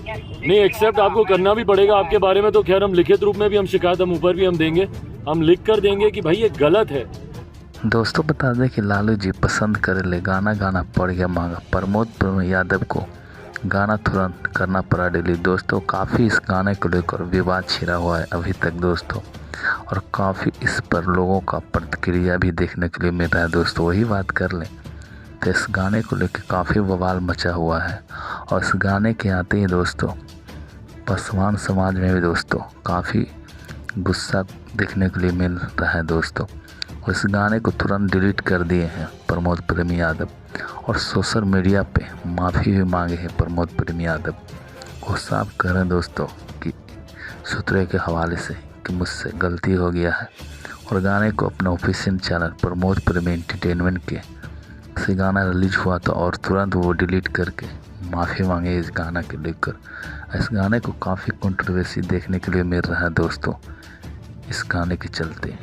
नहीं, एक्सेप्ट आपको करना भी पड़ेगा। आपके बारे में तो खैर हम लिखित रूप में भी हम शिकायत हम ऊपर भी हम देंगे, हम लिख कर देंगे कि भाई ये गलत है। दोस्तों बता दें कि लालू जी पसंद करे ले गाना गाना पड़ गया मांगा। प्रमोद यादव को गाना तुरंत करना पड़ा डिलीट। दोस्तों काफ़ी इस गाने को लेकर विवाद छिड़ा हुआ है अभी तक दोस्तों, और काफ़ी इस पर लोगों का प्रतिक्रिया भी देखने के लिए मिल रहा है दोस्तों। वही बात कर लें तो इस गाने को लेकर काफ़ी बवाल मचा हुआ है, और इस गाने के आते ही दोस्तों पासवान समाज में भी दोस्तों काफ़ी गुस्सा देखने के लिए मिल रहा है दोस्तों। इस गाने को तुरंत डिलीट कर दिए हैं प्रमोद प्रेमी यादव, और सोशल मीडिया पे माफ़ी भी मांगे हैं प्रमोद प्रेमी यादव। वो साफ कह रहे हैं दोस्तों कि सूत्रों के हवाले से कि मुझसे गलती हो गया है, और गाने को अपना ऑफिशियल चैनल प्रमोद प्रेमी एंटरटेनमेंट के से गाना रिलीज हुआ था, और तुरंत वो डिलीट करके माफ़ी मांगे इस गाना के लेकर। इस गाने को काफ़ी कंट्रोवर्सी देखने के लिए मिल रहा है दोस्तों इस गाने के चलते।